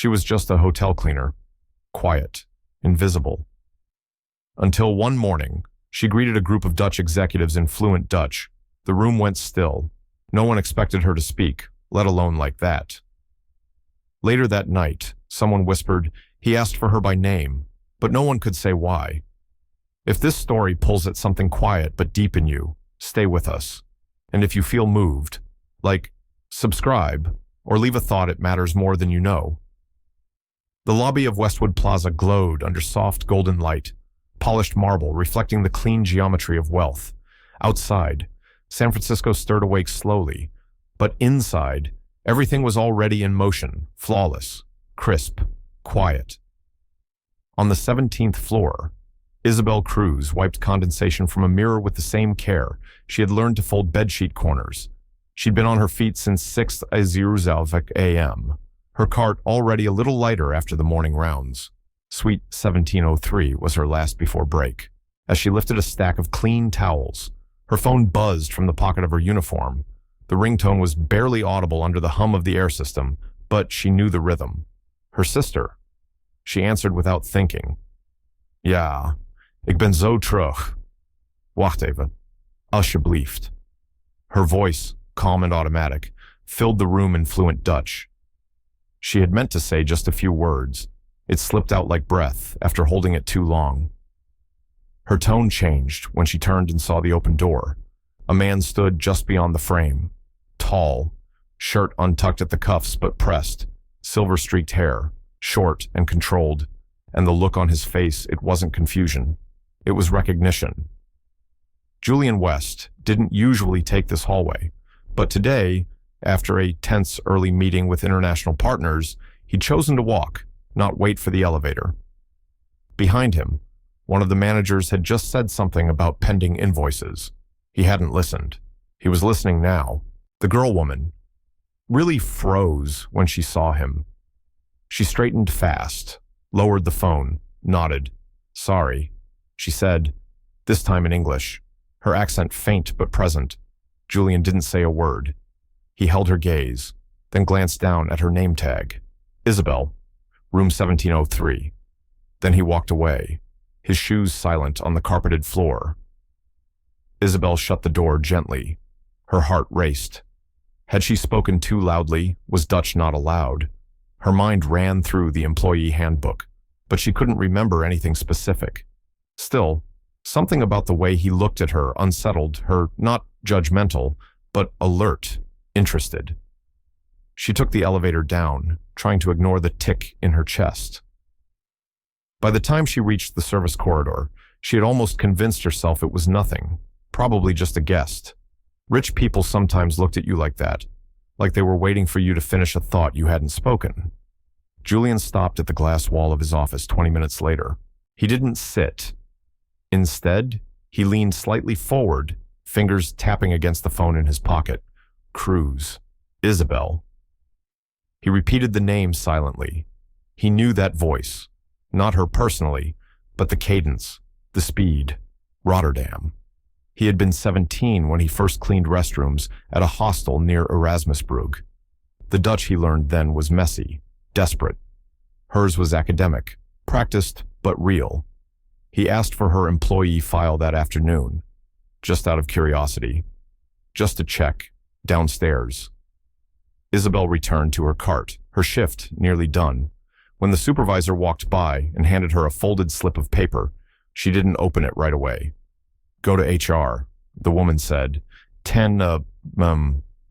She was just a hotel cleaner, quiet, invisible. Until one morning, she greeted a group of Dutch executives in fluent Dutch. The room went still. No one expected her to speak, let alone like that. Later that night, someone whispered, "He asked for her by name," but no one could say why. If this story pulls at something quiet but deep in you, stay with us. And if you feel moved, subscribe, or leave a thought, it matters more than you know. The lobby of Westwood Plaza glowed under soft golden light, polished marble reflecting the clean geometry of wealth. Outside, San Francisco stirred awake slowly, but inside, everything was already in motion, flawless, crisp, quiet. On the 17th floor, Isabel Cruz wiped condensation from a mirror with the same care she had learned to fold bedsheet corners. She'd been on her feet since 6:00 a.m., her cart already a little lighter after the morning rounds. Suite 1703 was her last before break. As she lifted a stack of clean towels, her phone buzzed from the pocket of her uniform. The ringtone was barely audible under the hum of the air system, but she knew the rhythm. Her sister. She answered without thinking. "Ja, ik ben zo terug. Wacht even. Alsjeblieft." Her voice, calm and automatic, filled the room in fluent Dutch. She had meant to say just a few words. It slipped out like breath after holding it too long. Her tone changed when she turned and saw the open door. A man stood just beyond the frame. Tall, shirt untucked at the cuffs but pressed, silver-streaked hair, short and controlled, and the look on his face, it wasn't confusion. It was recognition. Julian West didn't usually take this hallway, but today, after a tense early meeting with international partners, he'd chosen to walk, not wait for the elevator. Behind him, one of the managers had just said something about pending invoices. He hadn't listened. He was listening now. The girl woman really froze when she saw him. She straightened fast, lowered the phone, nodded. "Sorry," she said, this time in English, her accent faint but present. Julian didn't say a word. He held her gaze, then glanced down at her name tag. Isabel, room 1703. Then he walked away, his shoes silent on the carpeted floor. Isabel shut the door gently. Her heart raced. Had she spoken too loudly? Was Dutch not allowed? Her mind ran through the employee handbook, but she couldn't remember anything specific. Still, something about the way he looked at her unsettled her, not judgmental, but alert, interested. She took the elevator down, trying to ignore the tick in her chest. By the time she reached the service corridor, she had almost convinced herself it was nothing, probably just a guest. Rich people sometimes looked at you like that, like they were waiting for you to finish a thought you hadn't spoken. Julian stopped at the glass wall of his office 20 minutes later. He didn't sit. Instead, he leaned slightly forward, fingers tapping against the phone in his pocket. Cruz. Isabel. He repeated the name silently. He knew that voice. Not her personally, but the cadence, the speed. Rotterdam. He had been 17 when he first cleaned restrooms at a hostel near Erasmusbrug. The Dutch he learned then was messy, desperate. Hers was academic, practiced but real. He asked for her employee file that afternoon, just out of curiosity, just to check, downstairs. Isabel returned to her cart, her shift nearly done. When the supervisor walked by and handed her a folded slip of paper, she didn't open it right away. "Go to HR," the woman said. 10,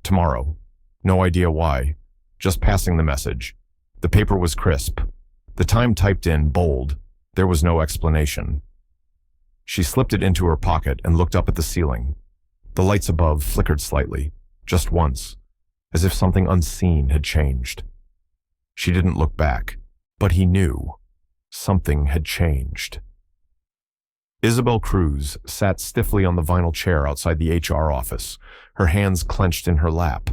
tomorrow. No idea why. Just passing the message. The paper was crisp. The time typed in, bold. There was no explanation. She slipped it into her pocket and looked up at the ceiling. The lights above flickered slightly, just once, as if something unseen had changed. She didn't look back, but he knew. Something had changed. Isabel Cruz sat stiffly on the vinyl chair outside the HR office, her hands clenched in her lap.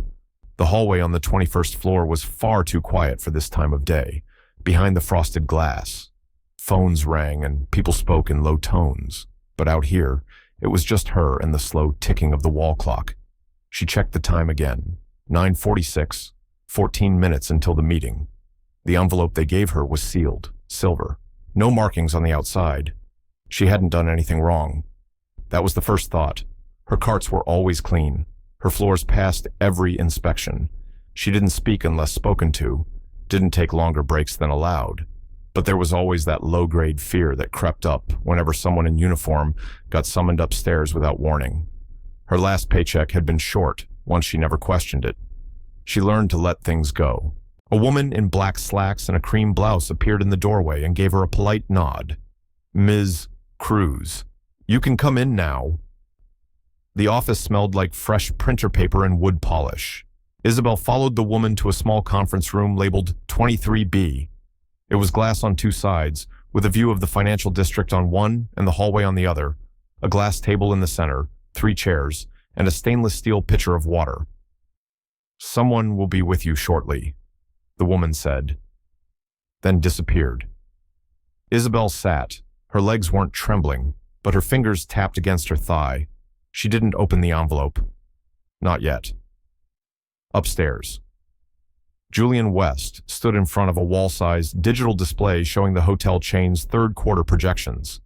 The hallway on the 21st floor was far too quiet for this time of day. Behind the frosted glass, phones rang and people spoke in low tones. But out here, it was just her and the slow ticking of the wall clock. She checked the time again. 9:46, 14 minutes until the meeting. The envelope they gave her was sealed, silver, no markings on the outside. She hadn't done anything wrong. That was the first thought. Her carts were always clean. Her floors passed every inspection. She didn't speak unless spoken to, didn't take longer breaks than allowed. But there was always that low-grade fear that crept up whenever someone in uniform got summoned upstairs without warning. Her last paycheck had been short, once she never questioned it. She learned to let things go. A woman in black slacks and a cream blouse appeared in the doorway and gave her a polite nod. "Ms. Cruz, you can come in now." The office smelled like fresh printer paper and wood polish. Isabel followed the woman to a small conference room labeled 23B. It was glass on two sides, with a view of the financial district on one and the hallway on the other, a glass table in the center, 3 chairs, and a stainless steel pitcher of water. "Someone will be with you shortly," the woman said, then disappeared. Isabel sat. Her legs weren't trembling, but her fingers tapped against her thigh. She didn't open the envelope. Not yet. Upstairs. Julian West stood in front of a wall-sized digital display showing the hotel chain's third-quarter projections.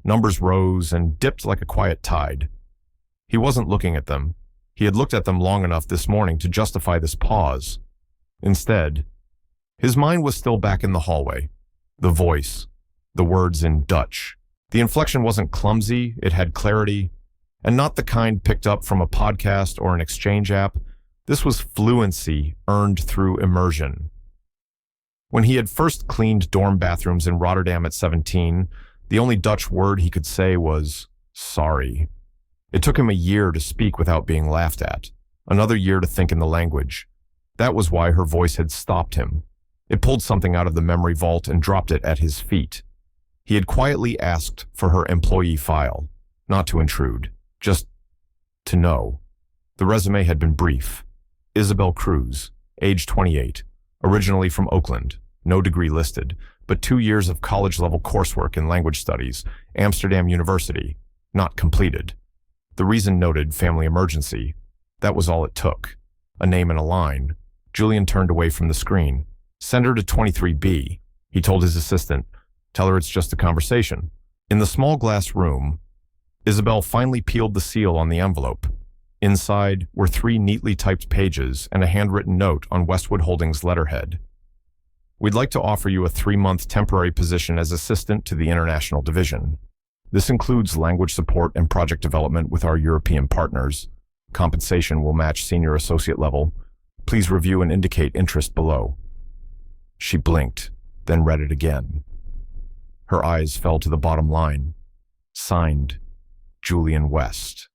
Numbers rose and dipped like a quiet tide. He wasn't looking at them. He had looked at them long enough this morning to justify this pause. Instead, his mind was still back in the hallway. The voice, the words in Dutch. The inflection wasn't clumsy, it had clarity, and not the kind picked up from a podcast or an exchange app. This was fluency earned through immersion. When he had first cleaned dorm bathrooms in Rotterdam at 17, the only Dutch word he could say was sorry. It took him a year to speak without being laughed at, another year to think in the language. That was why her voice had stopped him. It pulled something out of the memory vault and dropped it at his feet. He had quietly asked for her employee file, not to intrude, just to know. The resume had been brief. Isabel Cruz, age 28, originally from Oakland, no degree listed, but 2 years of college-level coursework in language studies, Amsterdam University, not completed. The reason noted family emergency. That was all it took. A name and a line. Julian turned away from the screen. "Send her to 23B, he told his assistant. "Tell her it's just a conversation." In the small glass room, Isabel finally peeled the seal on the envelope. Inside were 3 neatly typed pages and a handwritten note on Westwood Holdings letterhead. "We'd like to offer you a 3-month temporary position as assistant to the international division. This includes language support and project development with our European partners. Compensation will match senior associate level. Please review and indicate interest below." She blinked, then read it again. Her eyes fell to the bottom line. Signed, Julian West.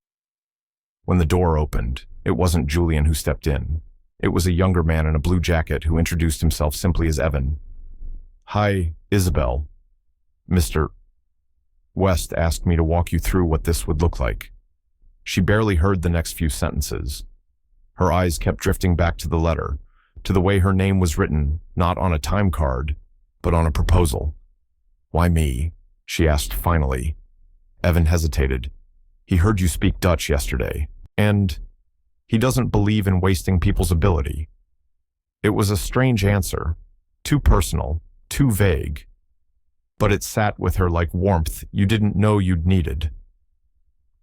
When the door opened, it wasn't Julian who stepped in. It was a younger man in a blue jacket who introduced himself simply as Evan. "Hi, Isabel. Mr. West asked me to walk you through what this would look like." She barely heard the next few sentences. Her eyes kept drifting back to the letter, to the way her name was written, not on a time card, but on a proposal. "Why me?" she asked finally. Evan hesitated. "He heard you speak Dutch yesterday, and he doesn't believe in wasting people's ability." It was a strange answer, too personal, too vague, but it sat with her like warmth you didn't know you'd needed.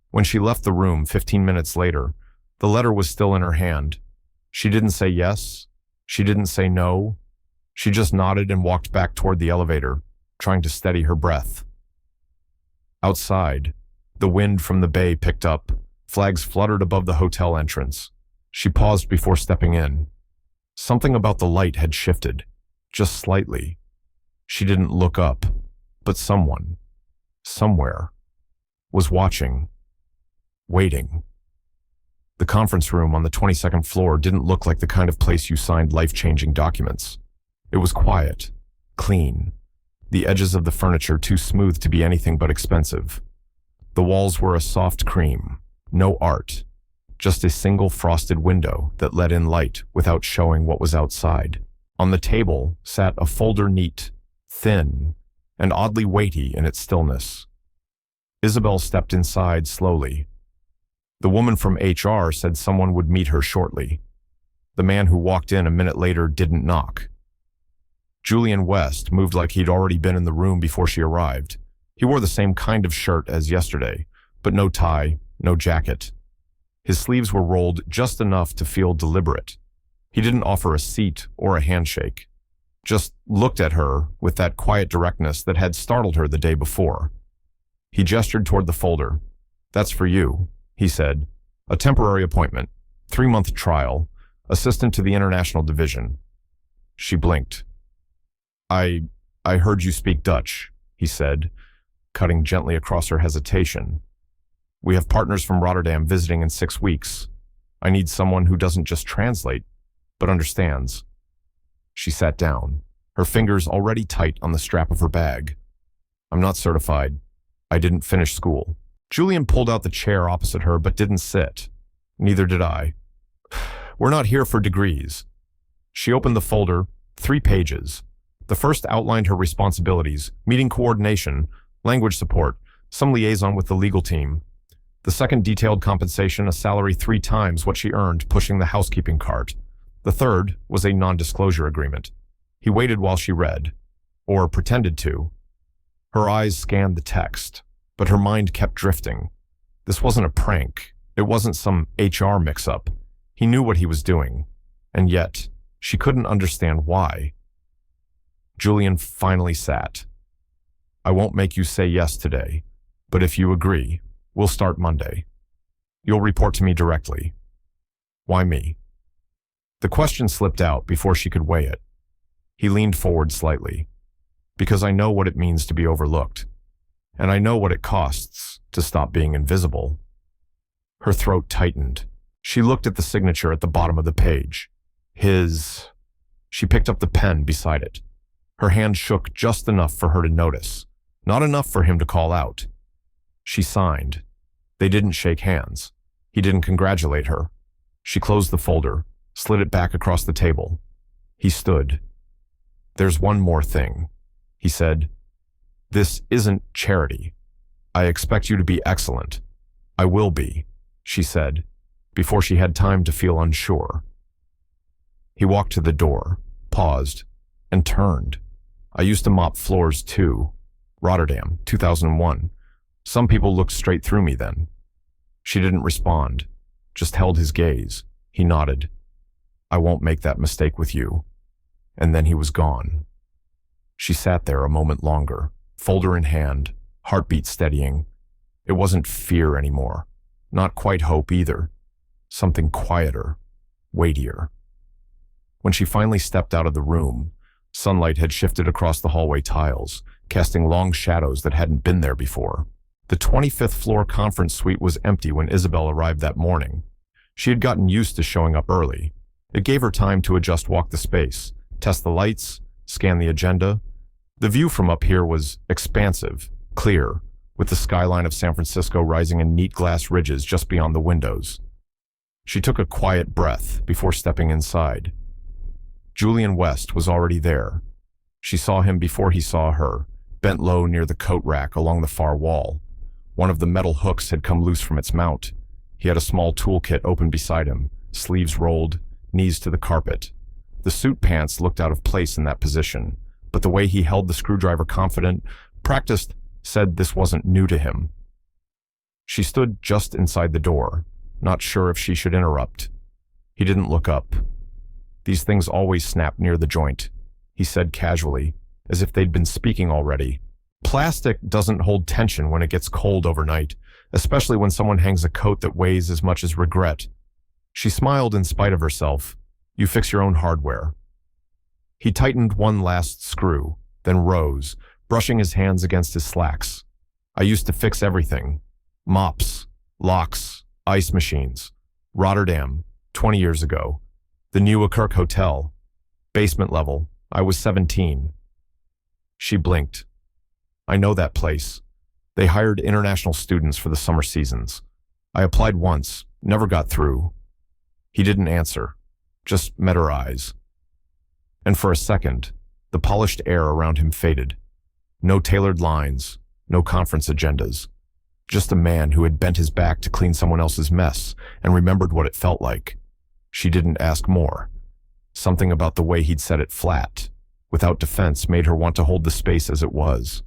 When she left the room 15 minutes later, the letter was still in her hand. She didn't say yes. She didn't say no. She just nodded and walked back toward the elevator, trying to steady her breath. Outside, the wind from the bay picked up. Flags fluttered above the hotel entrance. She paused before stepping in. Something about the light had shifted, just slightly. She didn't look up, but someone, somewhere, was watching, waiting. The conference room on the 22nd floor didn't look like the kind of place you signed life-changing documents. It was quiet, clean, the edges of the furniture too smooth to be anything but expensive. The walls were a soft cream, no art, just a single frosted window that let in light without showing what was outside. On the table sat a folder neat, thin, and oddly weighty in its stillness. Isabel stepped inside slowly. The woman from HR said someone would meet her shortly. The man who walked in a minute later didn't knock. Julian West moved like he'd already been in the room before she arrived. He wore the same kind of shirt as yesterday, but no tie, no jacket. His sleeves were rolled just enough to feel deliberate. He didn't offer a seat or a handshake, just looked at her with that quiet directness that had startled her the day before. He gestured toward the folder. "That's for you," he said. "A temporary appointment, 3-month trial, assistant to the International Division." She blinked. I heard you speak Dutch," he said, cutting gently across her hesitation. "We have partners from Rotterdam visiting in 6 weeks. I need someone who doesn't just translate, but understands." She sat down, her fingers already tight on the strap of her bag. "I'm not certified. I didn't finish school." Julian pulled out the chair opposite her but didn't sit. "Neither did I." "We're not here for degrees." She opened the folder, 3 pages. The first outlined her responsibilities, meeting coordination, language support, some liaison with the legal team. The second detailed compensation, a salary 3 times what she earned pushing the housekeeping cart. The third was a non-disclosure agreement. He waited while she read, or pretended to. Her eyes scanned the text, but her mind kept drifting. This wasn't a prank. It wasn't some HR mix-up. He knew what he was doing, and yet she couldn't understand why. Julian finally sat. "I won't make you say yes today, but if you agree, we'll start Monday. You'll report to me directly." "Why me?" The question slipped out before she could weigh it. He leaned forward slightly. "Because I know what it means to be overlooked, and I know what it costs to stop being invisible." Her throat tightened. She looked at the signature at the bottom of the page. His. She picked up the pen beside it. Her hand shook just enough for her to notice, not enough for him to call out. She signed. They didn't shake hands. He didn't congratulate her. She closed the folder, slid it back across the table. He stood. "There's one more thing," he said. "This isn't charity. I expect you to be excellent." "I will be," she said, before she had time to feel unsure. He walked to the door, paused, and turned. "I used to mop floors too. Rotterdam, 2001. Some people looked straight through me then." She didn't respond, just held his gaze. He nodded. "I won't make that mistake with you." And then he was gone. She sat there a moment longer, folder in hand, heartbeat steadying. It wasn't fear anymore, not quite hope either. Something quieter, weightier. When she finally stepped out of the room, sunlight had shifted across the hallway tiles, casting long shadows that hadn't been there before. The 25th floor conference suite was empty when Isabel arrived that morning. She had gotten used to showing up early. It gave her time to walk the space, test the lights, scan the agenda. The view from up here was expansive, clear, with the skyline of San Francisco rising in neat glass ridges just beyond the windows. She took a quiet breath before stepping inside. Julian West was already there. She saw him before he saw her, bent low near the coat rack along the far wall. One of the metal hooks had come loose from its mount. He had a small toolkit open beside him, sleeves rolled, knees to the carpet. The suit pants looked out of place in that position, but the way he held the screwdriver confident, practiced, said this wasn't new to him. She stood just inside the door, not sure if she should interrupt. He didn't look up. "These things always snap near the joint," he said casually, as if they'd been speaking already. "Plastic doesn't hold tension when it gets cold overnight, especially when someone hangs a coat that weighs as much as regret." She smiled in spite of herself. "You fix your own hardware." He tightened one last screw, then rose, brushing his hands against his slacks. "I used to fix everything. Mops, locks, ice machines. Rotterdam, 20 years ago. The Nieuwerkerk Hotel. Basement level. I was 17. She blinked. "I know that place. They hired international students for the summer seasons. I applied once, never got through." He didn't answer, just met her eyes. And for a second, the polished air around him faded. No tailored lines, no conference agendas. Just a man who had bent his back to clean someone else's mess and remembered what it felt like. She didn't ask more. Something about the way he'd set it flat, without defense, made her want to hold the space as it was.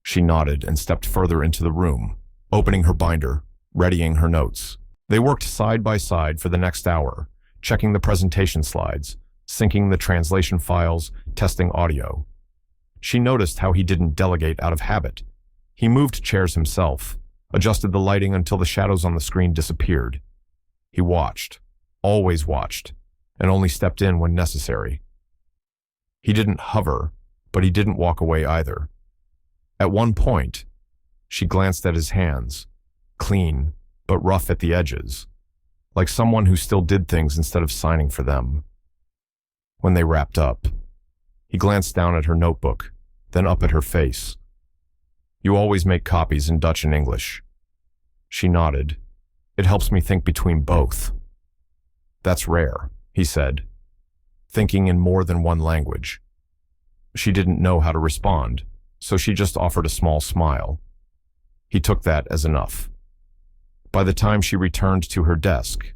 She nodded and stepped further into the room, opening her binder, readying her notes. They worked side by side for the next hour, checking the presentation slides, syncing the translation files, testing audio. She noticed how he didn't delegate out of habit. He moved chairs himself, adjusted the lighting until the shadows on the screen disappeared. He watched, always watched, and only stepped in when necessary. He didn't hover, but he didn't walk away either. At one point, she glanced at his hands, clean but rough at the edges, like someone who still did things instead of signing for them. When they wrapped up, he glanced down at her notebook, then up at her face. "You always make copies in Dutch and English." She nodded. "It helps me think between both." "That's rare," he said, thinking in more than one language. She didn't know how to respond, so she just offered a small smile. He took that as enough. By the time she returned to her desk,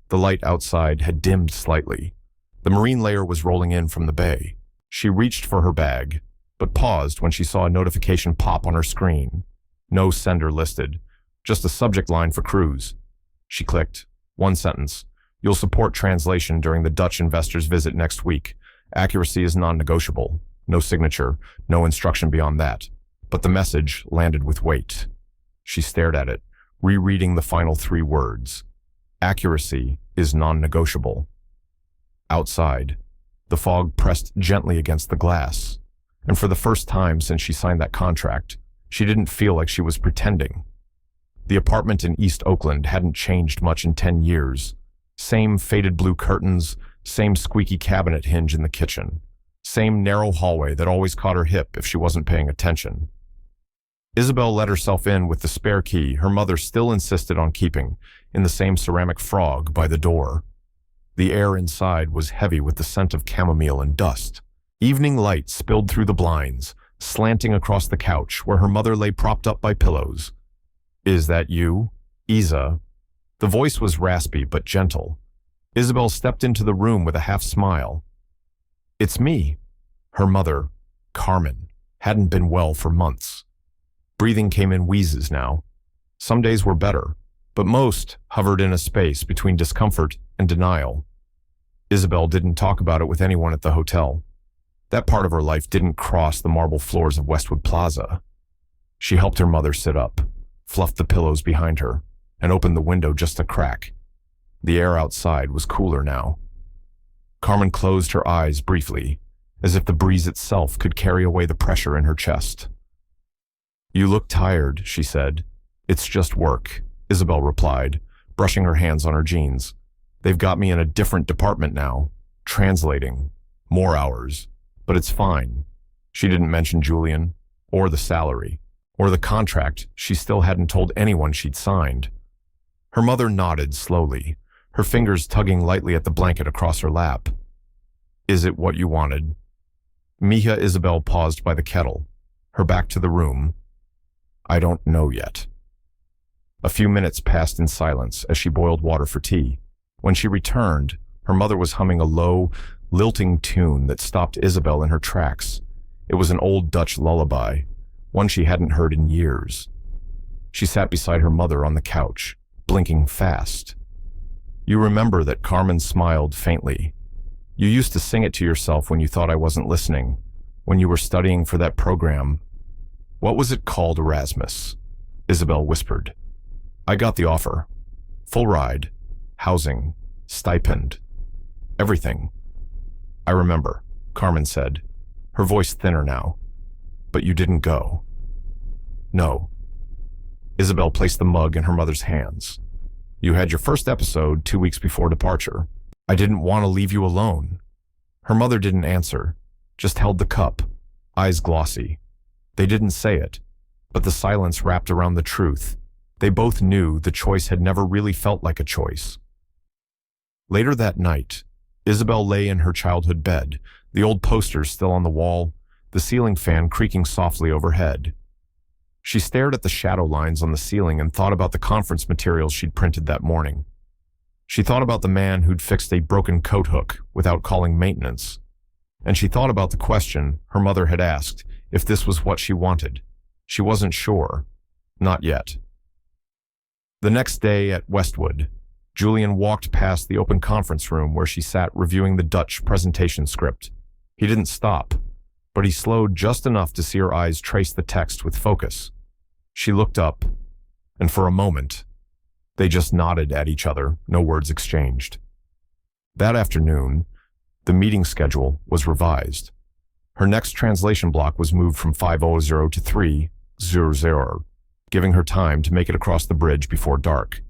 the light outside had dimmed slightly. The marine layer was rolling in from the bay. She reached for her bag, but paused when she saw a notification pop on her screen. No sender listed, just a subject line for cruise. She clicked. One sentence. "You'll support translation during the Dutch investor's visit next week. Accuracy is non-negotiable." No signature, no instruction beyond that. But the message landed with weight. She stared at it, rereading the final 3 words. Accuracy is non-negotiable. Outside, the fog pressed gently against the glass, and for the first time since she signed that contract, she didn't feel like she was pretending. The apartment in East Oakland hadn't changed much in 10 years. Same faded blue curtains, same squeaky cabinet hinge in the kitchen, same narrow hallway that always caught her hip if she wasn't paying attention. Isabel let herself in with the spare key her mother still insisted on keeping, in the same ceramic frog by the door. The air inside was heavy with the scent of chamomile and dust. Evening light spilled through the blinds, slanting across the couch where her mother lay propped up by pillows. "Is that you, Isa?" The voice was raspy but gentle. Isabel stepped into the room with a half smile. "It's me." Her mother, Carmen, hadn't been well for months. Breathing came in wheezes now. Some days were better, but most hovered in a space between discomfort and denial. Isabel didn't talk about it with anyone at the hotel. That part of her life didn't cross the marble floors of Westwood Plaza. She helped her mother sit up, fluffed the pillows behind her, and opened the window just a crack. The air outside was cooler now. Carmen closed her eyes briefly, as if the breeze itself could carry away the pressure in her chest. "You look tired," she said. "It's just work," Isabel replied, brushing her hands on her jeans. "They've got me in a different department now, translating. More hours. But it's fine." She didn't mention Julian, or the salary, or the contract she still hadn't told anyone she'd signed. Her mother nodded slowly, her fingers tugging lightly at the blanket across her lap. "Is it what you wanted?" Mija Isabel paused by the kettle, her back to the room. "I don't know yet." A few minutes passed in silence as she boiled water for tea. When she returned, her mother was humming a low, lilting tune that stopped Isabel in her tracks. It was an old Dutch lullaby, one she hadn't heard in years. She sat beside her mother on the couch, blinking fast. "You remember that?" Carmen smiled faintly. "You used to sing it to yourself when you thought I wasn't listening, when you were studying for that program. What was it called, Erasmus?" Isabel whispered. "I got the offer. Full ride, housing, stipend, everything." "I remember," Carmen said, her voice thinner now. "But you didn't go." "No." Isabel placed the mug in her mother's hands. "You had your first episode 2 weeks before departure. I didn't want to leave you alone." Her mother didn't answer, just held the cup, eyes glossy. They didn't say it, but the silence wrapped around the truth. They both knew the choice had never really felt like a choice. Later that night, Isabel lay in her childhood bed, the old posters still on the wall, the ceiling fan creaking softly overhead. She stared at the shadow lines on the ceiling and thought about the conference materials she'd printed that morning. She thought about the man who'd fixed a broken coat hook without calling maintenance, And she thought about the question her mother had asked, if this was what she wanted. She wasn't sure. Not yet. The next day at Westwood, Julian walked past the open conference room where she sat reviewing the Dutch presentation script. He didn't stop, but he slowed just enough to see her eyes trace the text with focus. She looked up, and for a moment, they just nodded at each other, no words exchanged. That afternoon, the meeting schedule was revised. Her next translation block was moved from 5:00 to 3:00, giving her time to make it across the bridge before dark.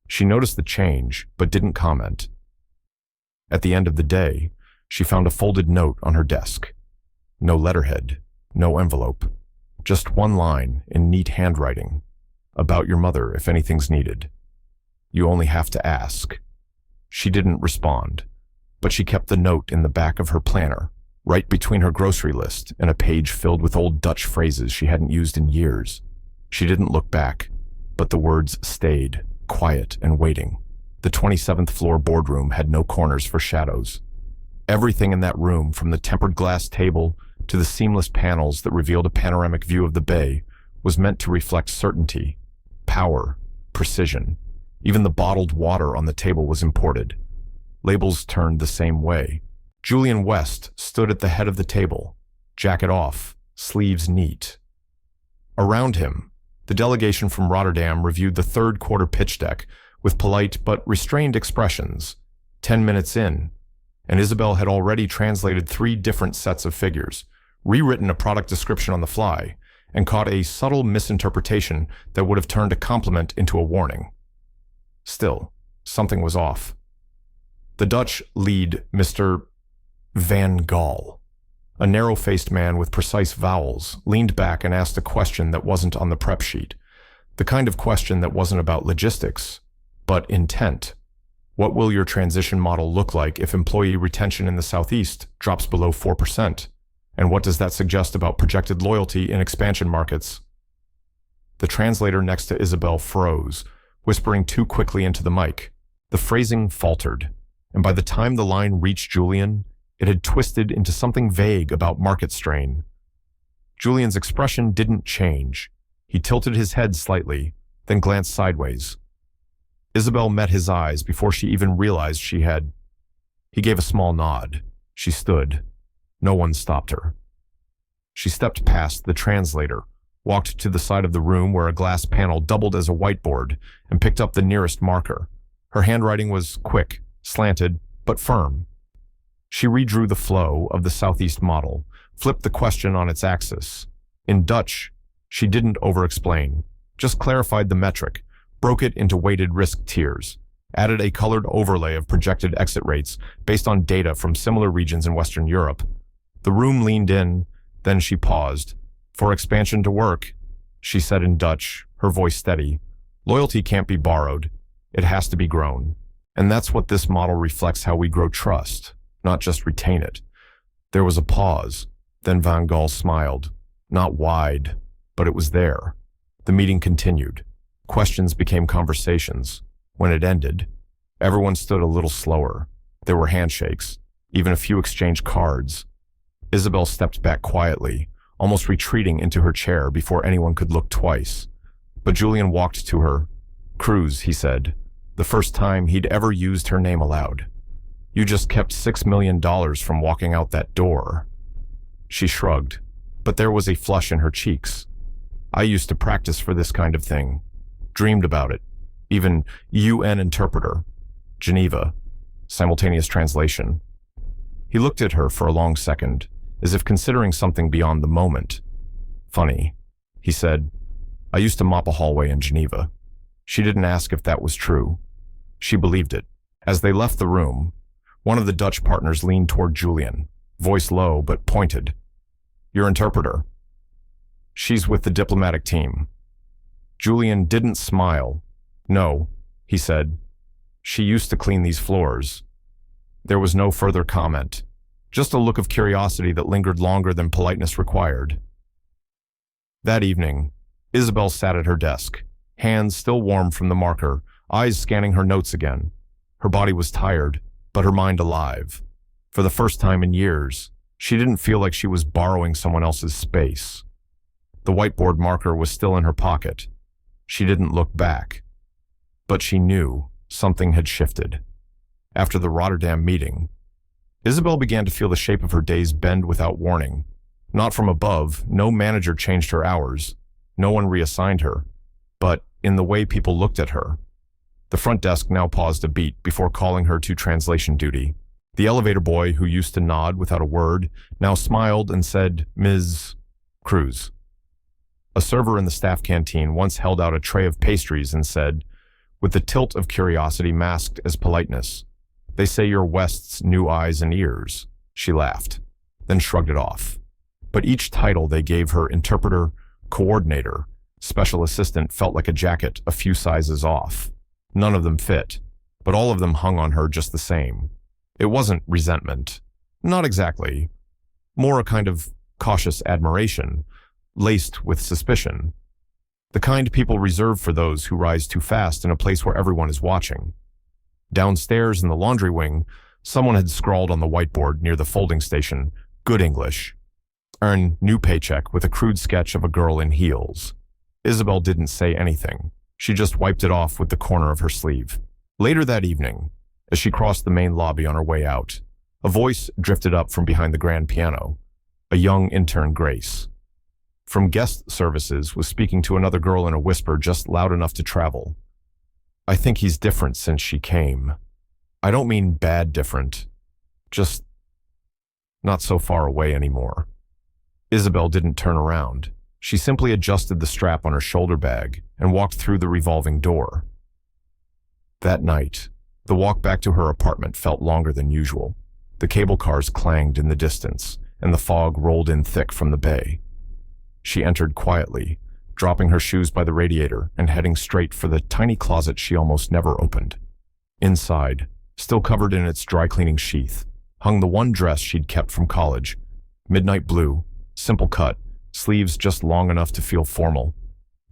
She noticed the change, but didn't comment. At the end of the day, she found a folded note on her desk. No letterhead, no envelope, just one line in neat handwriting. About your mother if anything's needed. You only have to ask. She didn't respond, but she kept the note in the back of her planner, right between her grocery list and a page filled with old Dutch phrases she hadn't used in years. She didn't look back, but the words stayed, quiet and waiting. The 27th floor boardroom had no corners for shadows. Everything in that room, from the tempered glass table to the seamless panels that revealed a panoramic view of the bay, was meant to reflect certainty, power, precision. Even the bottled water on the table was imported. Labels turned the same way. Julian West stood at the head of the table, jacket off, sleeves neat. Around him, the delegation from Rotterdam reviewed the third quarter pitch deck with polite but restrained expressions. 10 minutes in, and Isabel had already translated 3 different sets of figures, rewritten a product description on the fly, and caught a subtle misinterpretation that would have turned a compliment into a warning. Still, something was off. The Dutch lead, Mr. Van Gaal, a narrow-faced man with precise vowels, leaned back and asked a question that wasn't on the prep sheet. The kind of question that wasn't about logistics, but intent. What will your transition model look like if employee retention in the Southeast drops below 4%? And what does that suggest about projected loyalty in expansion markets? The translator next to Isabel froze, whispering too quickly into the mic. The phrasing faltered, and by the time the line reached Julian, it had twisted into something vague about market strain. Julian's expression didn't change. He tilted his head slightly, then glanced sideways. Isabel met his eyes before she even realized she had. He gave a small nod. She stood. No one stopped her. She stepped past the translator, walked to the side of the room where a glass panel doubled as a whiteboard, and picked up the nearest marker. Her handwriting was quick, slanted, but firm. She redrew the flow of the Southeast model, flipped the question on its axis. In Dutch, she didn't over-explain, just clarified the metric, broke it into weighted risk tiers, added a colored overlay of projected exit rates based on data from similar regions in Western Europe. The room leaned in, then she paused. For expansion to work, she said in Dutch, her voice steady, loyalty can't be borrowed. It has to be grown. And that's what this model reflects, how we grow trust, not just retain it. There was a pause. Then Van Gaal smiled. Not wide, but it was there. The meeting continued. Questions became conversations. When it ended, everyone stood a little slower. There were handshakes, even a few exchanged cards. Isabel stepped back quietly, almost retreating into her chair before anyone could look twice. But Julian walked to her. Cruz, he said, the first time he'd ever used her name aloud. You just kept $6 million from walking out that door. She shrugged, but there was a flush in her cheeks. I used to practice for this kind of thing. Dreamed about it. Even UN interpreter. Geneva. Simultaneous translation. He looked at her for a long second, as if considering something beyond the moment. Funny, he said. I used to mop a hallway in Geneva. She didn't ask if that was true. She believed it. As they left the room, one of the Dutch partners leaned toward Julian, voice low but pointed. Your interpreter. She's with the diplomatic team. Julian didn't smile. No, he said. She used to clean these floors. There was no further comment, just a look of curiosity that lingered longer than politeness required. That evening, Isabel sat at her desk, hands still warm from the marker, eyes scanning her notes again. Her body was tired, but her mind alive. For the first time in years, She didn't feel like she was borrowing someone else's space. The whiteboard marker was still in her pocket. She didn't look back. But she knew something had shifted. After the Rotterdam meeting, Isabel began to feel the shape of her days bend without warning. Not from above, no manager changed her hours, no one reassigned her, but in the way people looked at her. The front desk now paused a beat before calling her to translation duty. The elevator boy, who used to nod without a word, now smiled and said, "Ms. Cruz." A server in the staff canteen once held out a tray of pastries and said, with the tilt of curiosity masked as politeness, "They say you're West's new eyes and ears." She laughed, then shrugged it off. But each title they gave her, interpreter, coordinator, special assistant, felt like a jacket a few sizes off. None of them fit, but all of them hung on her just the same. It wasn't resentment. Not exactly. More a kind of cautious admiration, laced with suspicion. The kind people reserve for those who rise too fast in a place where everyone is watching. Downstairs in the laundry wing, someone had scrawled on the whiteboard near the folding station, "Good English. Earn new paycheck," with a crude sketch of a girl in heels. Isabel didn't say anything. She just wiped it off with the corner of her sleeve. Later that evening, as she crossed the main lobby on her way out, a voice drifted up from behind the grand piano. A young intern, Grace, from guest services, was speaking to another girl in a whisper just loud enough to travel. "I think he's different since she came. I don't mean bad different, just not so far away anymore." Isabel didn't turn around. She simply adjusted the strap on her shoulder bag and walked through the revolving door. That night, the walk back to her apartment felt longer than usual. The cable cars clanged in the distance, and the fog rolled in thick from the bay. She entered quietly, dropping her shoes by the radiator and heading straight for the tiny closet she almost never opened. Inside, still covered in its dry-cleaning sheath, hung the one dress she'd kept from college. Midnight blue, simple cut, sleeves just long enough to feel formal.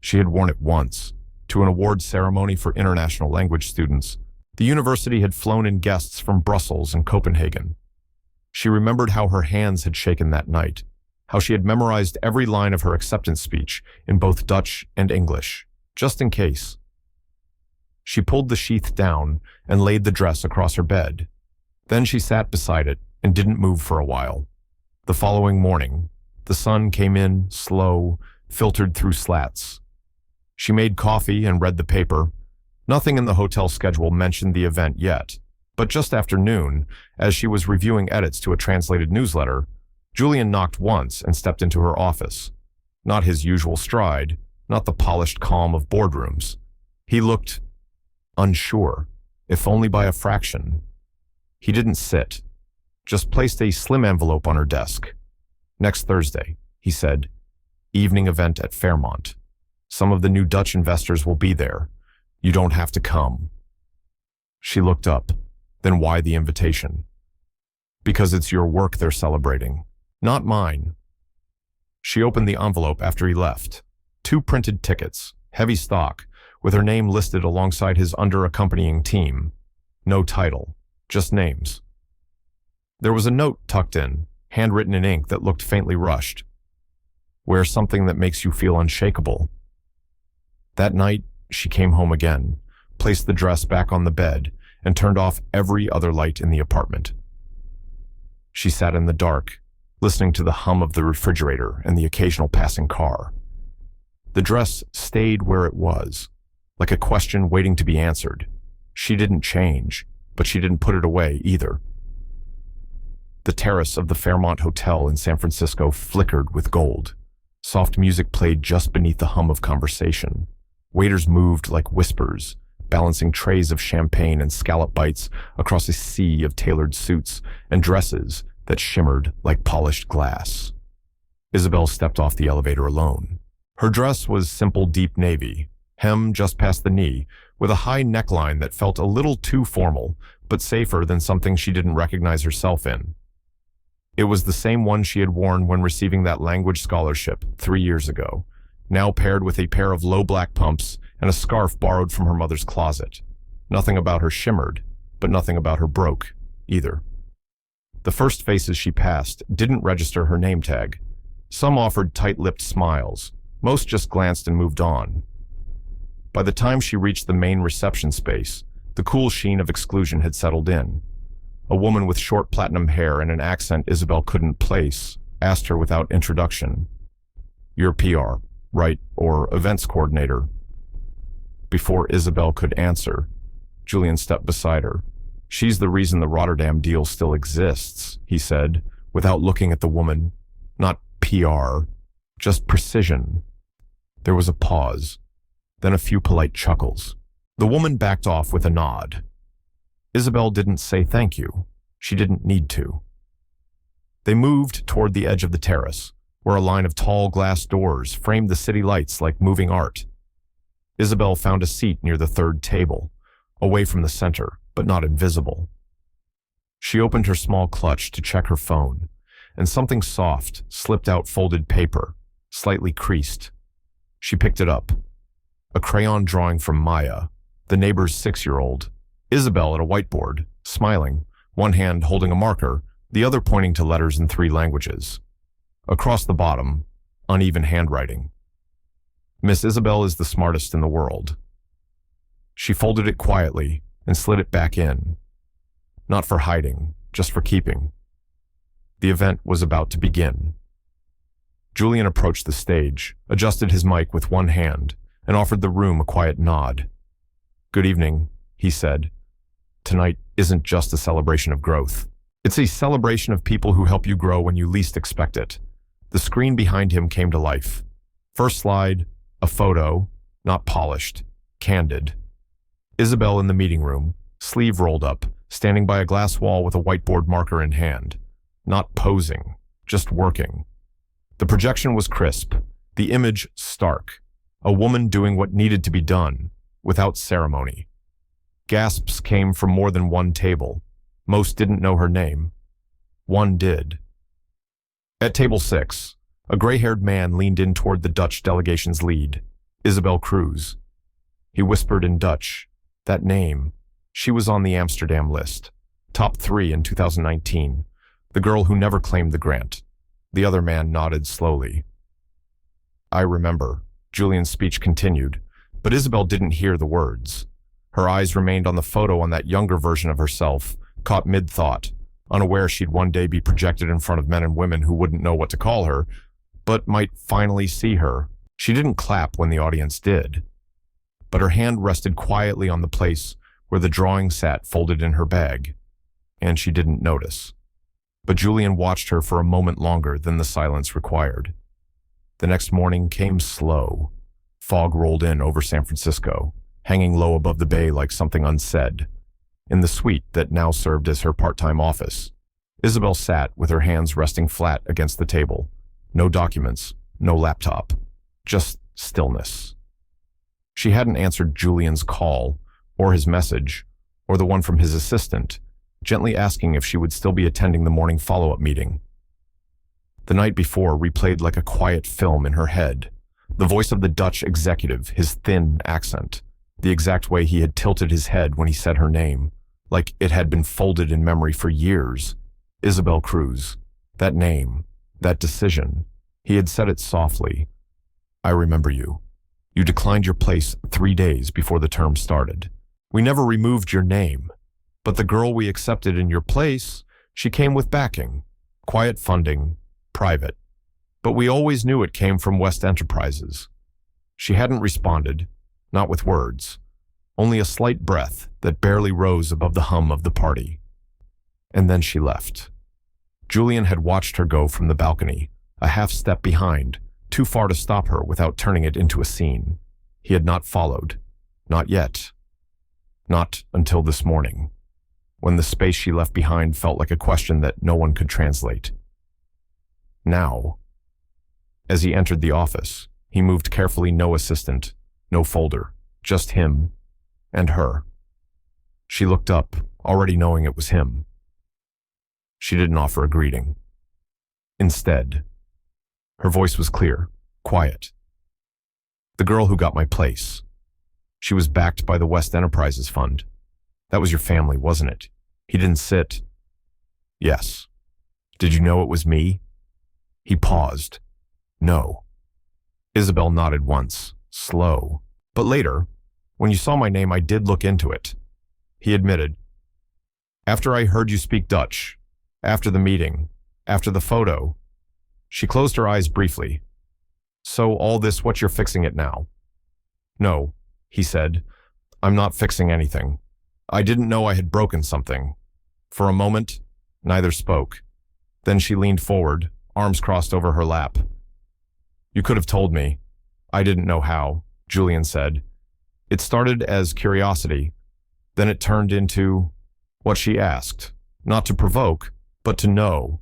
She had worn it once, to an award ceremony for international language students. The university had flown in guests from Brussels and Copenhagen. She remembered how her hands had shaken that night, how she had memorized every line of her acceptance speech in both Dutch and English, just in case. She pulled the sheath down and laid the dress across her bed. Then she sat beside it and didn't move for a while. The following morning, the sun came in, slow, filtered through slats. She made coffee and read the paper. Nothing in the hotel schedule mentioned the event yet, but just after noon, as she was reviewing edits to a translated newsletter, Julian knocked once and stepped into her office. Not his usual stride, not the polished calm of boardrooms. He looked unsure, if only by a fraction. He didn't sit, just placed a slim envelope on her desk. "Next Thursday," he said. "Evening event at Fairmont. Some of the new Dutch investors will be there. You don't have to come." She looked up. Then why the invitation? "Because it's your work they're celebrating, not mine." She opened the envelope after he left. 2 printed tickets, heavy stock, with her name listed alongside his under-accompanying team. No title, just names. There was a note tucked in, handwritten in ink that looked faintly rushed. "Wear something that makes you feel unshakable." That night, she came home again, placed the dress back on the bed, and turned off every other light in the apartment. She sat in the dark, listening to the hum of the refrigerator and the occasional passing car. The dress stayed where it was, like a question waiting to be answered. She didn't change, but she didn't put it away either. The terrace of the Fairmont Hotel in San Francisco flickered with gold. Soft music played just beneath the hum of conversation. Waiters moved like whispers, balancing trays of champagne and scallop bites across a sea of tailored suits and dresses that shimmered like polished glass. Isabel stepped off the elevator alone. Her dress was simple deep navy, hem just past the knee, with a high neckline that felt a little too formal, but safer than something she didn't recognize herself in. It was the same one she had worn when receiving that language scholarship 3 years ago, now paired with a pair of low black pumps and a scarf borrowed from her mother's closet. Nothing about her shimmered, but nothing about her broke, either. The first faces she passed didn't register her name tag. Some offered tight-lipped smiles. Most just glanced and moved on. By the time she reached the main reception space, the cool sheen of exclusion had settled in. A woman with short platinum hair and an accent Isabel couldn't place asked her without introduction, "You're PR, right, or events coordinator?" Before Isabel could answer, Julian stepped beside her. "She's the reason the Rotterdam deal still exists," he said, without looking at the woman. "Not PR, just precision." There was a pause, then a few polite chuckles. The woman backed off with a nod. Isabel didn't say thank you. She didn't need to. They moved toward the edge of the terrace, where a line of tall glass doors framed the city lights like moving art. Isabel found a seat near the third table, away from the center, but not invisible. She opened her small clutch to check her phone, and something soft slipped out folded paper, slightly creased. She picked it up. A crayon drawing from Maya, the neighbor's 6-year-old. Isabel at a whiteboard, smiling, one hand holding a marker, the other pointing to letters in 3 languages. Across the bottom, uneven handwriting. "Miss Isabel is the smartest in the world." She folded it quietly and slid it back in. Not for hiding, just for keeping. The event was about to begin. Julian approached the stage, adjusted his mic with one hand, and offered the room a quiet nod. "Good evening," he said. "Tonight isn't just a celebration of growth. It's a celebration of people who help you grow when you least expect it." The screen behind him came to life. First slide, a photo, not polished, candid. Isabel in the meeting room, sleeve rolled up, standing by a glass wall with a whiteboard marker in hand. Not posing, just working. The projection was crisp, the image stark. A woman doing what needed to be done, without ceremony. Gasps came from more than one table. Most didn't know her name. One did. At table 6, a gray-haired man leaned in toward the Dutch delegation's lead, Isabel Cruz. He whispered in Dutch, "That name, she was on the Amsterdam list. Top 3 in 2019. The girl who never claimed the grant." The other man nodded slowly. "I remember." Julian's speech continued, but Isabel didn't hear the words. Her eyes remained on the photo on that younger version of herself, caught mid-thought, unaware she'd one day be projected in front of men and women who wouldn't know what to call her, but might finally see her. She didn't clap when the audience did, but her hand rested quietly on the place where the drawing sat folded in her bag, and she didn't notice. But Julian watched her for a moment longer than the silence required. The next morning came slow. Fog rolled in over San Francisco, hanging low above the bay like something unsaid. In the suite that now served as her part-time office, Isabel sat with her hands resting flat against the table. No documents, no laptop, just stillness. She hadn't answered Julian's call, or his message, or the one from his assistant, gently asking if she would still be attending the morning follow-up meeting. The night before replayed like a quiet film in her head. The voice of the Dutch executive, his thin accent, the exact way he had tilted his head when he said her name, like it had been folded in memory for years. Isabel Cruz. That name, that decision. He had said it softly. "I remember you. You declined your place 3 days before the term started. We never removed your name, but the girl we accepted in your place, she came with backing, quiet funding, private. But we always knew it came from West Enterprises." She hadn't responded, not with words, only a slight breath that barely rose above the hum of the party. And then she left. Julian had watched her go from the balcony, a half step behind, too far to stop her without turning it into a scene. He had not followed. Not yet. Not until this morning, when the space she left behind felt like a question that no one could translate. Now. As he entered the office, he moved carefully, no assistant, no folder, just him and her. She looked up, already knowing it was him. She didn't offer a greeting. Instead, her voice was clear, quiet. "The girl who got my place. She was backed by the West Enterprises Fund. That was your family, wasn't it?" He didn't sit. "Yes." Did you know it was me? He paused. No. Isabel nodded once, slow. But later, when you saw my name, I did look into it. He admitted. After I heard you speak Dutch, after the meeting, after the photo. She closed her eyes briefly. So all this, what you're fixing it now? No, he said. I'm not fixing anything. I didn't know I had broken something. For a moment, neither spoke. Then she leaned forward, arms crossed over her lap. You could have told me. I didn't know how, Julian said. It started as curiosity. Then it turned into what she asked. Not to provoke, but to know.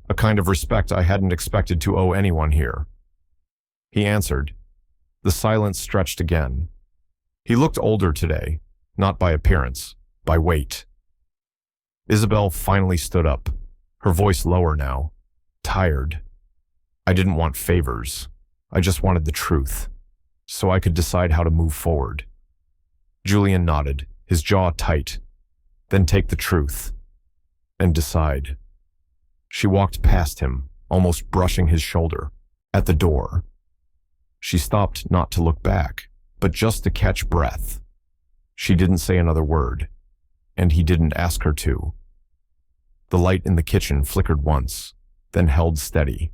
A kind of respect I hadn't expected to owe anyone here. He answered. The silence stretched again. He looked older today, not by appearance, by weight. Isabel finally stood up, her voice lower now, tired. I didn't want favors. I just wanted the truth, so I could decide how to move forward. Julian nodded, his jaw tight. Then take the truth and decide. She walked past him, almost brushing his shoulder, at the door. She stopped not to look back, but just to catch breath. She didn't say another word, and he didn't ask her to. The light in the kitchen flickered once, then held steady.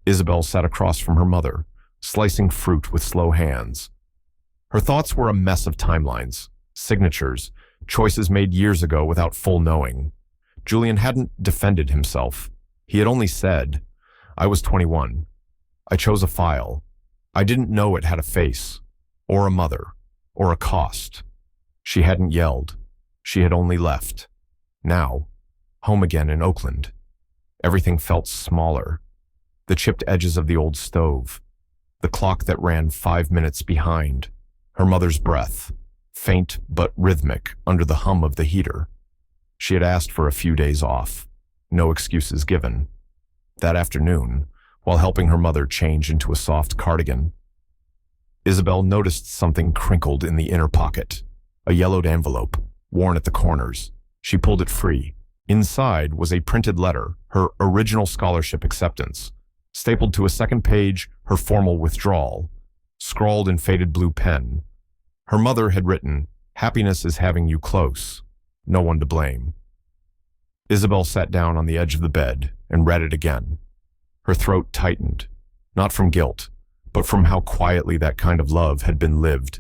Isabel sat across from her mother, slicing fruit with slow hands. Her thoughts were a mess of timelines, signatures, choices made years ago without full knowing. Julian hadn't defended himself. He had only said, I was 21. I chose a file. I didn't know it had a face, or a mother, or a cost. She hadn't yelled. She had only left. Now, home again in Oakland. Everything felt smaller. The chipped edges of the old stove. The clock that ran 5 minutes behind. Her mother's breath, faint but rhythmic under the hum of the heater. She had asked for a few days off. No excuses given. That afternoon, while helping her mother change into a soft cardigan, Isabel noticed something crinkled in the inner pocket. A yellowed envelope, worn at the corners. She pulled it free. Inside was a printed letter, her original scholarship acceptance. Stapled to a second page, her formal withdrawal. Scrawled in faded blue pen. Her mother had written, Happiness is having you close. No one to blame. Isabel sat down on the edge of the bed and read it again. Her throat tightened, not from guilt, but from how quietly that kind of love had been lived.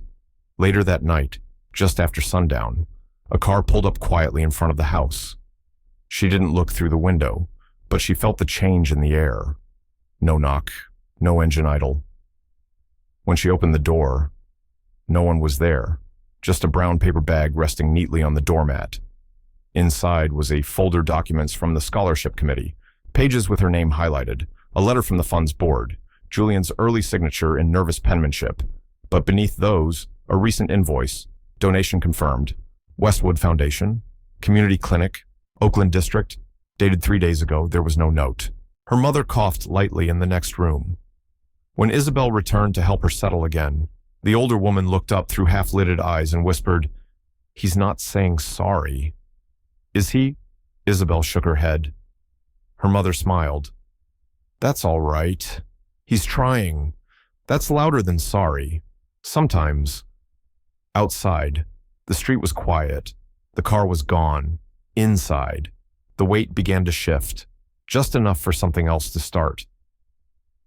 Later that night, just after sundown, a car pulled up quietly in front of the house. She didn't look through the window, but she felt the change in the air. No knock, no engine idle. When she opened the door, no one was there, just a brown paper bag resting neatly on the doormat. Inside was a folder of documents from the scholarship committee, pages with her name highlighted, a letter from the fund's board, Julian's early signature in nervous penmanship, but beneath those, a recent invoice, donation confirmed, Westwood Foundation, Community Clinic, Oakland District, dated 3 days ago. There was no note. Her mother coughed lightly in the next room. When Isabel returned to help her settle again, the older woman looked up through half-lidded eyes and whispered, He's not saying sorry. Is he? Isabel shook her head. Her mother smiled. That's all right. He's trying. That's louder than sorry. Sometimes. Outside, the street was quiet. The car was gone. Inside, the weight began to shift, just enough for something else to start.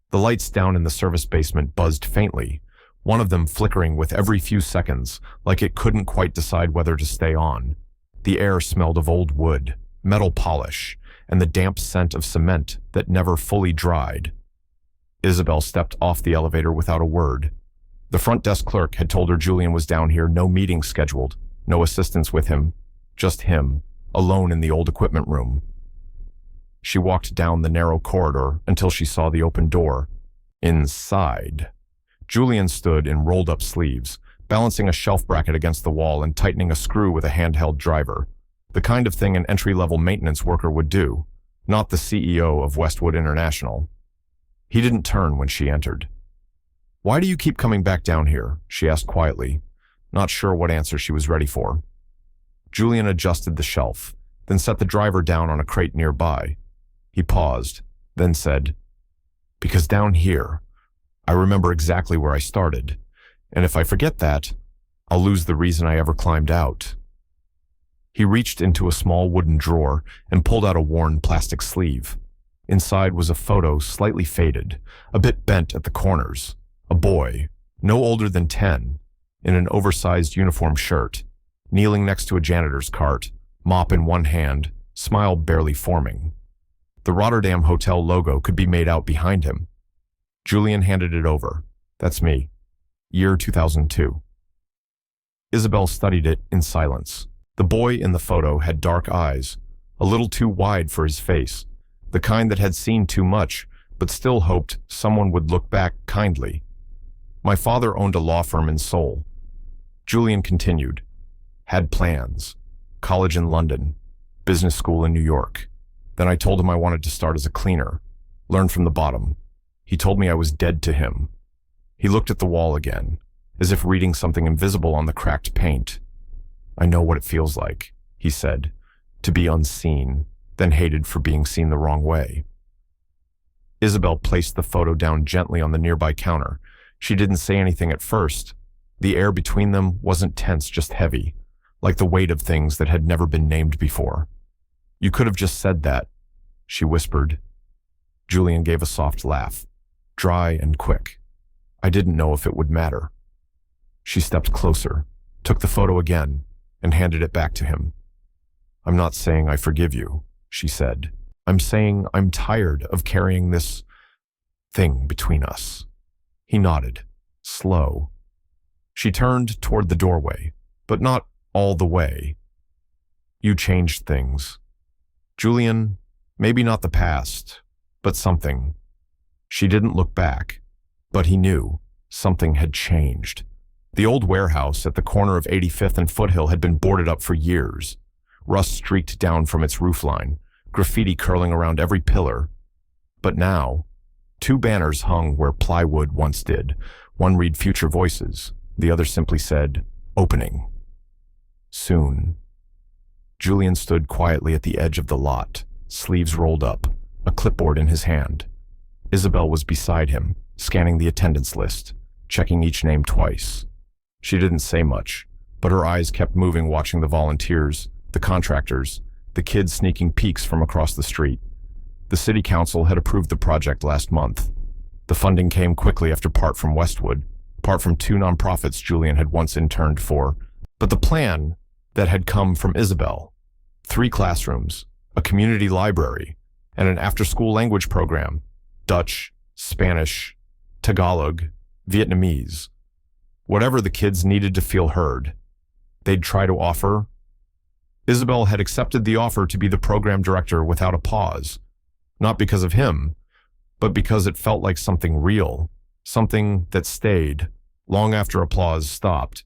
The lights down in the service basement buzzed faintly, one of them flickering with every few seconds, like it couldn't quite decide whether to stay on. The air smelled of old wood, metal polish, and the damp scent of cement that never fully dried. Isabel stepped off the elevator without a word. The front desk clerk had told her Julian was down here, no meeting scheduled, no assistants with him, just him, alone in the old equipment room. She walked down the narrow corridor until she saw the open door. Inside, Julian stood in rolled-up sleeves, balancing a shelf bracket against the wall and tightening a screw with a handheld driver, the kind of thing an entry-level maintenance worker would do, not the CEO of Westwood International. He didn't turn when she entered. Why do you keep coming back down here? She asked quietly, not sure what answer she was ready for. Julian adjusted the shelf, then set the driver down on a crate nearby. He paused, then said, "Because down here, I remember exactly where I started, and if I forget that, I'll lose the reason I ever climbed out." He reached into a small wooden drawer and pulled out a worn plastic sleeve. Inside was a photo slightly faded, a bit bent at the corners. A boy, no older than 10, in an oversized uniform shirt, kneeling next to a janitor's cart, mop in one hand, smile barely forming. The Rotterdam Hotel logo could be made out behind him. Julian handed it over. "That's me. Year 2002. Isabel studied it in silence. The boy in the photo had dark eyes, a little too wide for his face, the kind that had seen too much, but still hoped someone would look back kindly. "My father owned a law firm in Seoul." Julian continued. "Had plans. College in London, business school in New York. Then I told him I wanted to start as a cleaner, learn from the bottom. He told me I was dead to him." He looked at the wall again, as if reading something invisible on the cracked paint. "I know what it feels like," he said, "to be unseen, then hated for being seen the wrong way." Isabel placed the photo down gently on the nearby counter. She didn't say anything at first. The air between them wasn't tense, just heavy, like the weight of things that had never been named before. "You could have just said that," she whispered. Julian gave a soft laugh, dry and quick. "I didn't know if it would matter." She stepped closer, took the photo again, and handed it back to him. "I'm not saying I forgive you," she said. "I'm saying I'm tired of carrying this thing between us." He nodded, slow. She turned toward the doorway, but not all the way. "You changed things. Julian, maybe not the past, but something." She didn't look back, but he knew something had changed. The old warehouse at the corner of 85th and Foothill had been boarded up for years. Rust streaked down from its roofline, graffiti curling around every pillar. But now, 2 banners hung where plywood once did. One read "Future Voices," the other simply said, "Opening soon." Julian stood quietly at the edge of the lot, sleeves rolled up, a clipboard in his hand. Isabel was beside him, scanning the attendance list, checking each name twice. She didn't say much, but her eyes kept moving, watching the volunteers, the contractors, the kids sneaking peeks from across the street. The city council had approved the project last month. The funding came quickly after part from Westwood, part from 2 nonprofits Julian had once interned for. But the plan that had come from Isabel, 3 classrooms, a community library, and an after-school language program, Dutch, Spanish, Tagalog, Vietnamese. Whatever the kids needed to feel heard, they'd try to offer. Isabel had accepted the offer to be the program director without a pause, not because of him, but because it felt like something real, something that stayed long after applause stopped.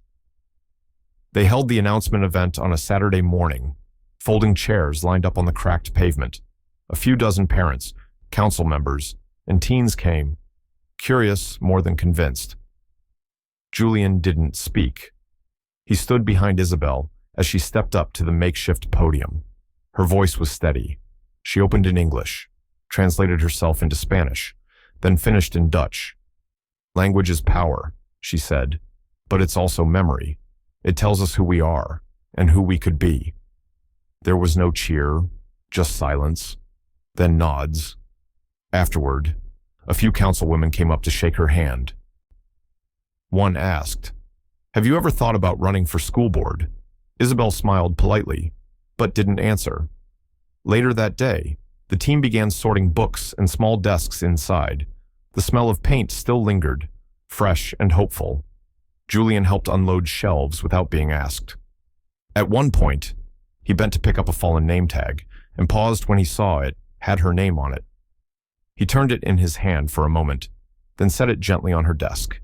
They held the announcement event on a Saturday morning, folding chairs lined up on the cracked pavement. A few dozen parents, council members, and teens came, curious more than convinced. Julian didn't speak. He stood behind Isabel as she stepped up to the makeshift podium. Her voice was steady. She opened in English, translated herself into Spanish, then finished in Dutch. "Language is power," she said, "but it's also memory. It tells us who we are and who we could be." There was no cheer, just silence, then nods. Afterward, a few councilwomen came up to shake her hand. One asked, "Have you ever thought about running for school board?" Isabel smiled politely, but didn't answer. Later that day, the team began sorting books and small desks inside. The smell of paint still lingered, fresh and hopeful. Julian helped unload shelves without being asked. At one point, he bent to pick up a fallen name tag and paused when he saw it had her name on it. He turned it in his hand for a moment, then set it gently on her desk.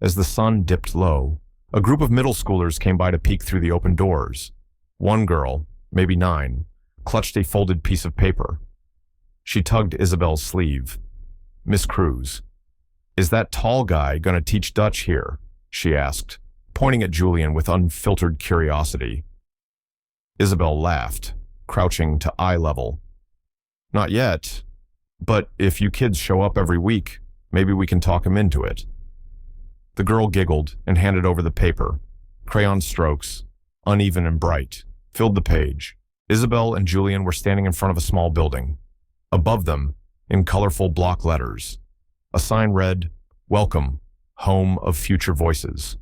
As the sun dipped low, a group of middle schoolers came by to peek through the open doors. One girl, maybe 9, clutched a folded piece of paper. She tugged Isabel's sleeve. "Miss Cruz, is that tall guy going to teach Dutch here?" she asked, pointing at Julian with unfiltered curiosity. Isabel laughed, crouching to eye level. Not yet, but if you kids show up every week, maybe we can talk him into it. The girl giggled and handed over the paper. Crayon strokes, uneven and bright, filled the page. Isabel and Julian were standing in front of a small building. Above them, in colorful block letters, a sign read, "Welcome, Home of Future Voices."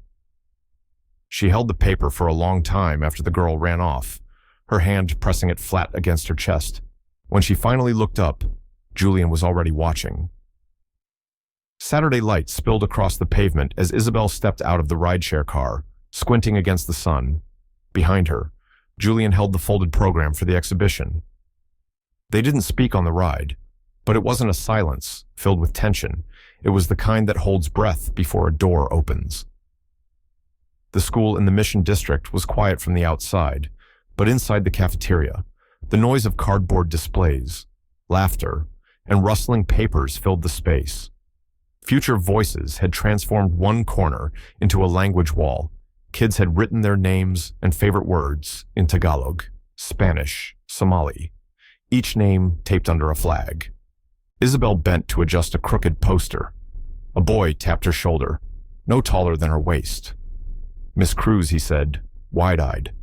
She held the paper for a long time after the girl ran off, her hand pressing it flat against her chest. When she finally looked up, Julian was already watching. Saturday light spilled across the pavement as Isabel stepped out of the rideshare car, squinting against the sun. Behind her, Julian held the folded program for the exhibition. They didn't speak on the ride, but it wasn't a silence filled with tension. It was the kind that holds breath before a door opens. The school in the Mission District was quiet from the outside, but inside the cafeteria, the noise of cardboard displays, laughter, and rustling papers filled the space. Future Voices had transformed one corner into a language wall. Kids had written their names and favorite words in Tagalog, Spanish, Somali, each name taped under a flag. Isabel bent to adjust a crooked poster. A boy tapped her shoulder, no taller than her waist. "Miss Cruz," he said, wide-eyed.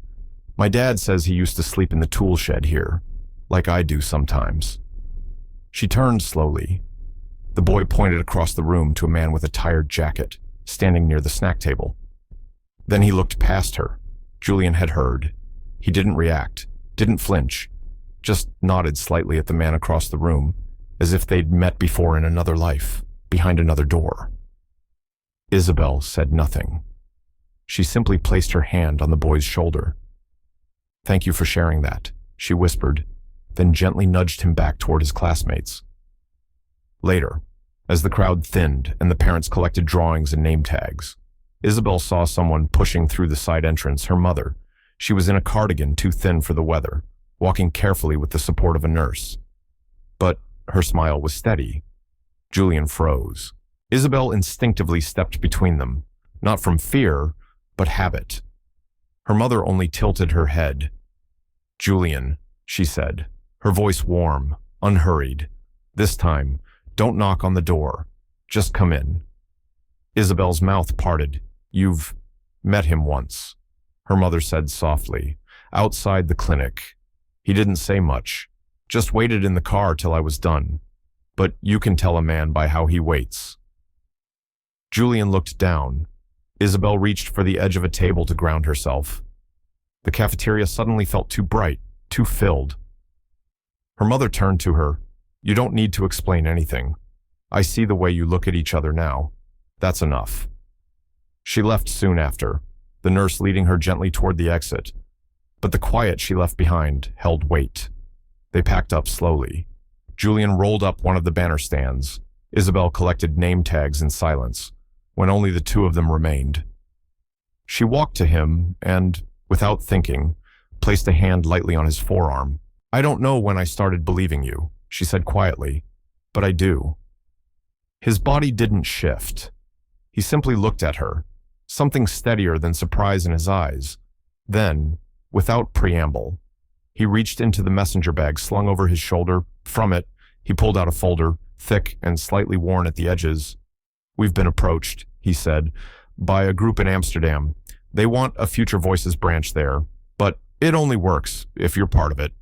"My dad says he used to sleep in the tool shed here, like I do sometimes." She turned slowly. The boy pointed across the room to a man with a tired jacket, standing near the snack table. Then he looked past her. Julian had heard. He didn't react, didn't flinch, just nodded slightly at the man across the room, as if they'd met before in another life, behind another door. Isabel said nothing. She simply placed her hand on the boy's shoulder. "Thank you for sharing that," she whispered, then gently nudged him back toward his classmates. Later, as the crowd thinned and the parents collected drawings and name tags, Isabel saw someone pushing through the side entrance, her mother. She was in a cardigan too thin for the weather, walking carefully with the support of a nurse. But her smile was steady. Julian froze. Isabel instinctively stepped between them, not from fear, but habit. Her mother only tilted her head. "Julian," she said, her voice warm, unhurried. "This time, don't knock on the door. Just come in." Isabel's mouth parted. "You've met him once," her mother said softly, "outside the clinic. He didn't say much, just waited in the car till I was done. But you can tell a man by how he waits." Julian looked down. Isabel reached for the edge of a table to ground herself. The cafeteria suddenly felt too bright, too filled. Her mother turned to her. "You don't need to explain anything. I see the way you look at each other now. That's enough." She left soon after, the nurse leading her gently toward the exit. But the quiet she left behind held weight. They packed up slowly. Julian rolled up one of the banner stands. Isabel collected name tags in silence, when only the two of them remained. She walked to him and, without thinking, placed a hand lightly on his forearm. "I don't know when I started believing you," she said quietly, "but I do." His body didn't shift. He simply looked at her, something steadier than surprise in his eyes. Then, without preamble, he reached into the messenger bag slung over his shoulder. From it, he pulled out a folder, thick and slightly worn at the edges. "We've been approached," he said, "by a group in Amsterdam. They want a Future Voices branch there, but it only works if you're part of it."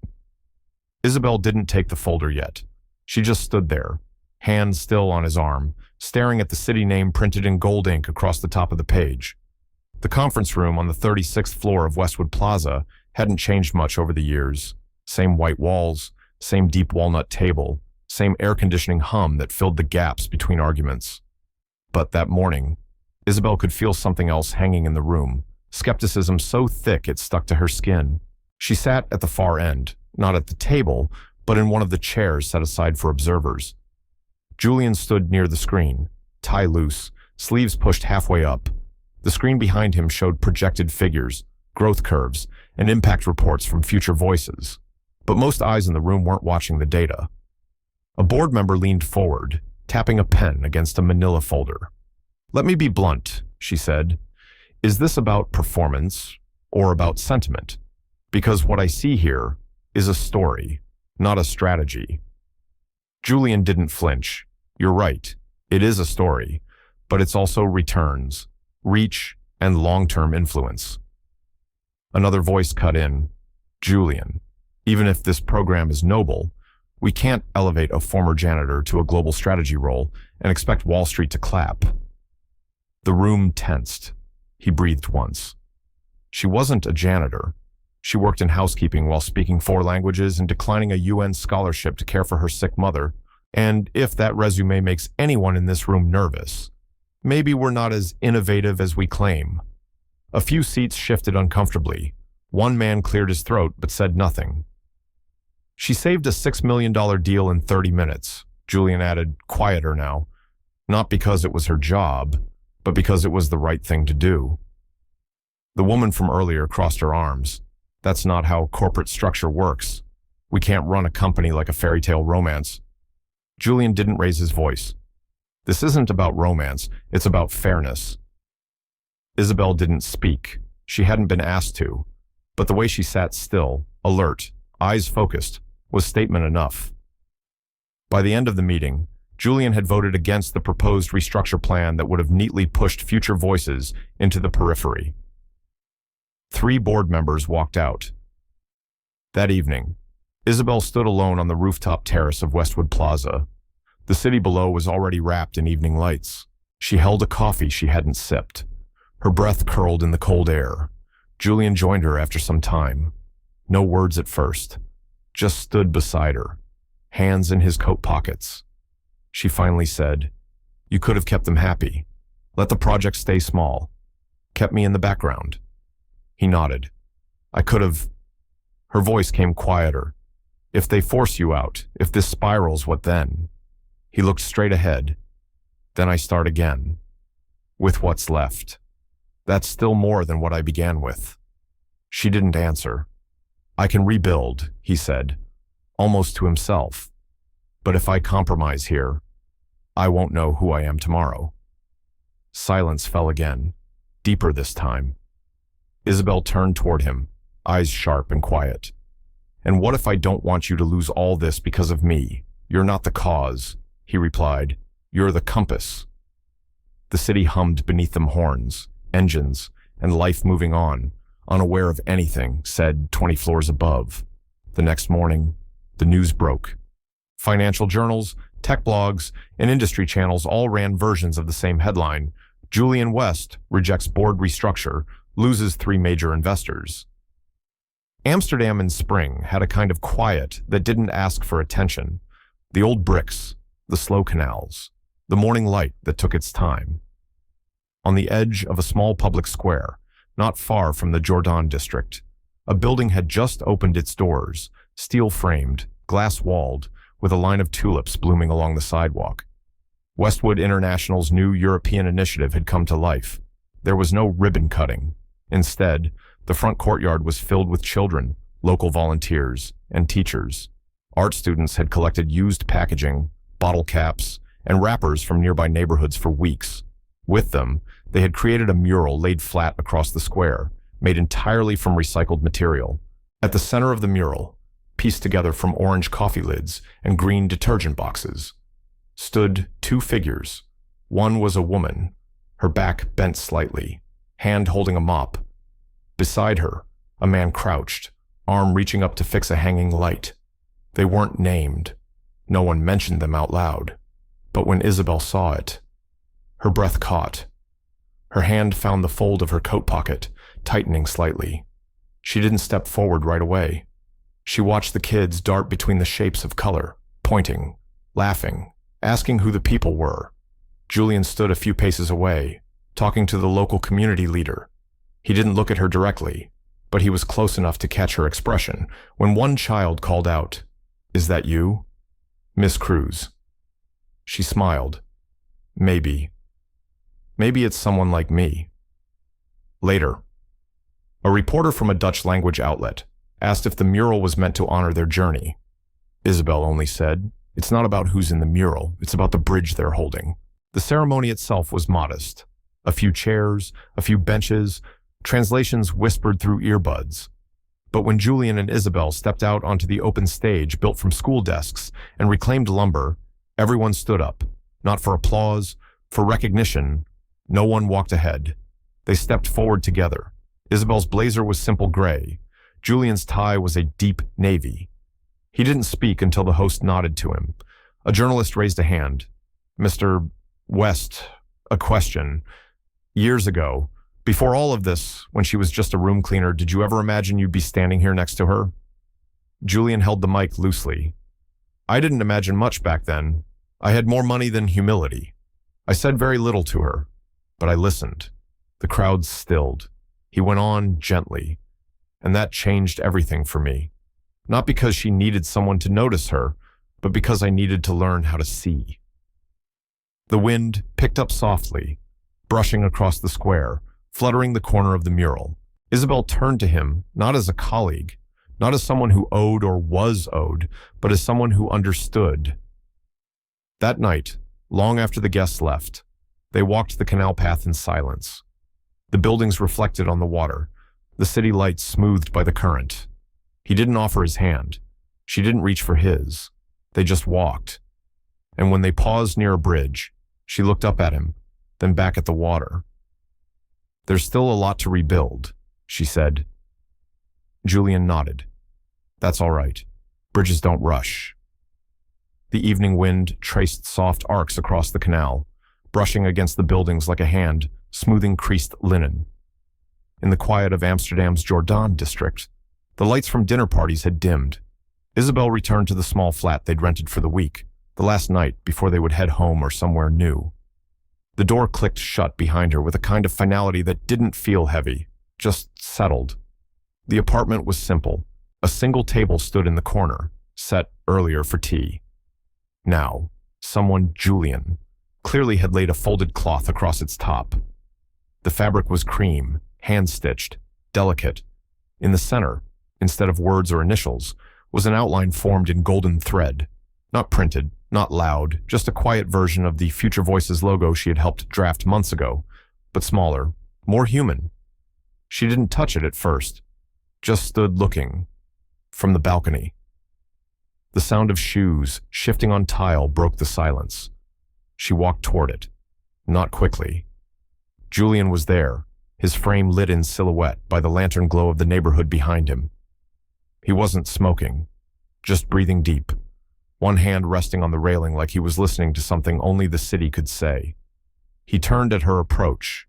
Isabel didn't take the folder yet. She just stood there, hand still on his arm, staring at the city name printed in gold ink across the top of the page. The conference room on the 36th floor of Westwood Plaza hadn't changed much over the years. Same white walls, same deep walnut table, same air conditioning hum that filled the gaps between arguments. But that morning, Isabel could feel something else hanging in the room, skepticism so thick it stuck to her skin. She sat at the far end, not at the table, but in one of the chairs set aside for observers. Julian stood near the screen, tie loose, sleeves pushed halfway up. The screen behind him showed projected figures, growth curves, and impact reports from Future Voices. But most eyes in the room weren't watching the data. A board member leaned forward, tapping a pen against a manila folder. "Let me be blunt," she said. "Is this about performance or about sentiment? Because what I see here is a story, not a strategy. Julian didn't flinch. You're right. It is a story, but it's also returns, reach, and long-term influence. Another voice cut in. Julian, even if this program is noble, we can't elevate a former janitor to a global strategy role and expect Wall Street to clap. The room tensed. He breathed once. She wasn't a janitor. She worked in housekeeping while speaking 4 languages and declining a UN scholarship to care for her sick mother. And if that resume makes anyone in this room nervous, maybe we're not as innovative as we claim. A few seats shifted uncomfortably. One man cleared his throat but said nothing. She saved a $6 million deal in 30 minutes, Julian added, quieter now. Not because it was her job, but because it was the right thing to do. The woman from earlier crossed her arms. That's not how corporate structure works. We can't run a company like a fairy tale romance. Julian didn't raise his voice. This isn't about romance, it's about fairness. Isabel didn't speak. She hadn't been asked to. But the way she sat still, alert, eyes focused, was statement enough. By the end of the meeting, Julian had voted against the proposed restructure plan that would have neatly pushed future voices into the periphery. 3 board members walked out. That evening, Isabel stood alone on the rooftop terrace of Westwood Plaza. The city below was already wrapped in evening lights. She held a coffee she hadn't sipped. Her breath curled in the cold air. Julian joined her after some time. No words at first. Just stood beside her, hands in his coat pockets. She finally said, "You could have kept them happy. Let the project stay small. Kept me in the background." He nodded. "I could have." Her voice came quieter. "If they force you out, if this spirals, what then?" He looked straight ahead. "Then I start again. With what's left. That's still more than what I began with." She didn't answer. "I can rebuild," he said, almost to himself. "But if I compromise here, I won't know who I am tomorrow." Silence fell again, deeper this time. Isabel turned toward him, eyes sharp and quiet. "And what if I don't want you to lose all this because of me? You're not the cause," he replied. "You're the compass." The city hummed beneath them, horns, engines, and life moving on, unaware of anything said 20 floors above. The next morning, the news broke. Financial journals, tech blogs, and industry channels all ran versions of the same headline: Julian West rejects board restructure, loses 3 major investors. Amsterdam in spring had a kind of quiet that didn't ask for attention. The old bricks, the slow canals, the morning light that took its time. On the edge of a small public square, not far from the Jordan district, a building had just opened its doors, steel-framed, glass-walled, with a line of tulips blooming along the sidewalk. Westwood International's new European initiative had come to life. There was no ribbon cutting. Instead, the front courtyard was filled with children, local volunteers, and teachers. Art students had collected used packaging, bottle caps, and wrappers from nearby neighborhoods for weeks. With them, they had created a mural laid flat across the square, made entirely from recycled material. At the center of the mural, pieced together from orange coffee lids and green detergent boxes, stood 2 figures. One was a woman, her back bent slightly, hand holding a mop. Beside her, a man crouched, arm reaching up to fix a hanging light. They weren't named. No one mentioned them out loud. But when Isabel saw it, her breath caught. Her hand found the fold of her coat pocket, tightening slightly. She didn't step forward right away. She watched the kids dart between the shapes of color, pointing, laughing, asking who the people were. Julian stood a few paces away, talking to the local community leader. He didn't look at her directly, but he was close enough to catch her expression when one child called out, "Is that you? Miss Cruz?" She smiled. "Maybe. Maybe it's someone like me." Later, a reporter from a Dutch language outlet asked if the mural was meant to honor their journey. Isabel only said, "It's not about who's in the mural, it's about the bridge they're holding." The ceremony itself was modest. A few chairs, a few benches, translations whispered through earbuds. But when Julian and Isabel stepped out onto the open stage built from school desks and reclaimed lumber, everyone stood up, not for applause, for recognition. No one walked ahead. They stepped forward together. Isabel's blazer was simple gray. Julian's tie was a deep navy. He didn't speak until the host nodded to him. A journalist raised a hand. "Mr. West, a question. Years ago, before all of this, when she was just a room cleaner, did you ever imagine you'd be standing here next to her?" Julian held the mic loosely. "I didn't imagine much back then. I had more money than humility. I said very little to her, but I listened." The crowd stilled. He went on gently, "And that changed everything for me. Not because she needed someone to notice her, but because I needed to learn how to see." The wind picked up softly, brushing across the square, fluttering the corner of the mural. Isabel turned to him, not as a colleague, not as someone who owed or was owed, but as someone who understood. That night, long after the guests left, they walked the canal path in silence. The buildings reflected on the water, the city lights smoothed by the current. He didn't offer his hand. She didn't reach for his. They just walked. And when they paused near a bridge, she looked up at him, then back at the water. "There's still a lot to rebuild," she said. Julian nodded. "That's all right. Bridges don't rush." The evening wind traced soft arcs across the canal, brushing against the buildings like a hand, smoothing creased linen. In the quiet of Amsterdam's Jordan district, the lights from dinner parties had dimmed. Isabel returned to the small flat they'd rented for the week, the last night before they would head home or somewhere new. The door clicked shut behind her with a kind of finality that didn't feel heavy, just settled. The apartment was simple. A single table stood in the corner, set earlier for tea. Now, someone, Julian, clearly had laid a folded cloth across its top. The fabric was cream, hand-stitched, delicate. In the center, instead of words or initials, was an outline formed in golden thread. Not printed, not loud, just a quiet version of the Future Voices logo she had helped draft months ago, but smaller, more human. She didn't touch it at first, just stood looking from the balcony. The sound of shoes shifting on tile broke the silence. She walked toward it, not quickly. Julian was there, his frame lit in silhouette by the lantern glow of the neighborhood behind him. He wasn't smoking, just breathing deep, one hand resting on the railing like he was listening to something only the city could say. He turned at her approach,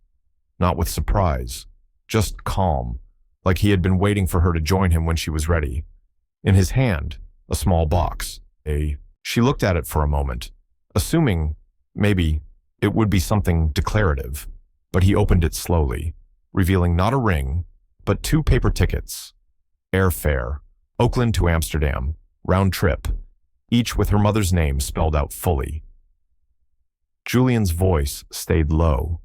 not with surprise, just calm, like he had been waiting for her to join him when she was ready. In his hand, a small box. She looked at it for a moment, assuming, maybe, it would be something declarative, but he opened it slowly, revealing not a ring, but 2 paper tickets. Airfare, Oakland to Amsterdam, round trip, each with her mother's name spelled out fully. Julian's voice stayed low.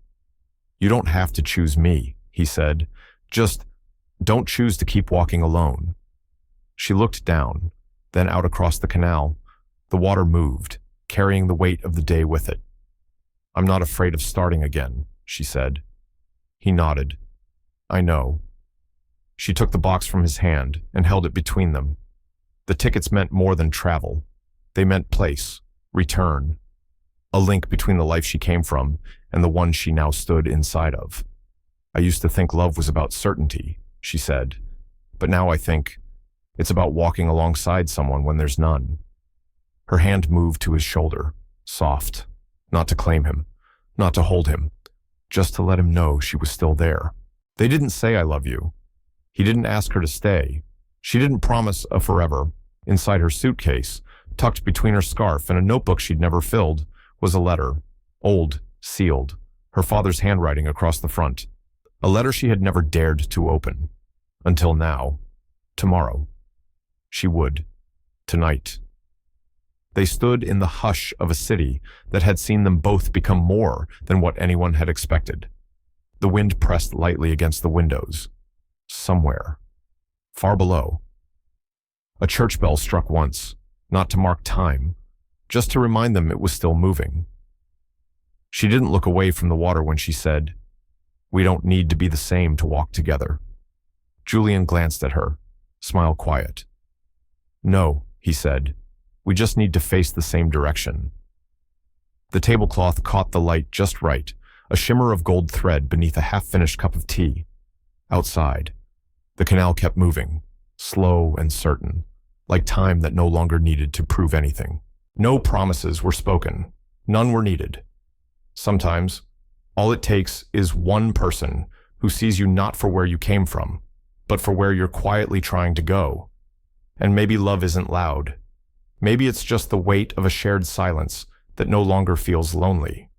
"You don't have to choose me," he said. "Just don't choose to keep walking alone." She looked down, then out across the canal. The water moved, carrying the weight of the day with it. "I'm not afraid of starting again," she said. He nodded. "I know." She took the box from his hand and held it between them. The tickets meant more than travel. They meant place, return, a link between the life she came from and the one she now stood inside of. "I used to think love was about certainty," she said, "but now I think it's about walking alongside someone when there's none." Her hand moved to his shoulder, soft, not to claim him, not to hold him, just to let him know she was still there. They didn't say "I love you." He didn't ask her to stay. She didn't promise a forever. Inside her suitcase, tucked between her scarf and a notebook she'd never filled, was a letter, old, sealed, her father's handwriting across the front. A letter she had never dared to open. Until now. Tomorrow. She would. Tonight. They stood in the hush of a city that had seen them both become more than what anyone had expected. The wind pressed lightly against the windows. Somewhere. Far below. A church bell struck once, not to mark time, just to remind them it was still moving. She didn't look away from the water when she said, "We don't need to be the same to walk together." Julian glanced at her, smile quiet. No, he said. We just need to face the same direction. The tablecloth caught the light just right, a shimmer of gold thread beneath a half-finished cup of tea. Outside, the canal kept moving, slow and certain, like time that no longer needed to prove anything. No promises were spoken. None were needed. Sometimes, all it takes is one person who sees you not for where you came from, but for where you're quietly trying to go. And maybe love isn't loud. Maybe it's just the weight of a shared silence that no longer feels lonely.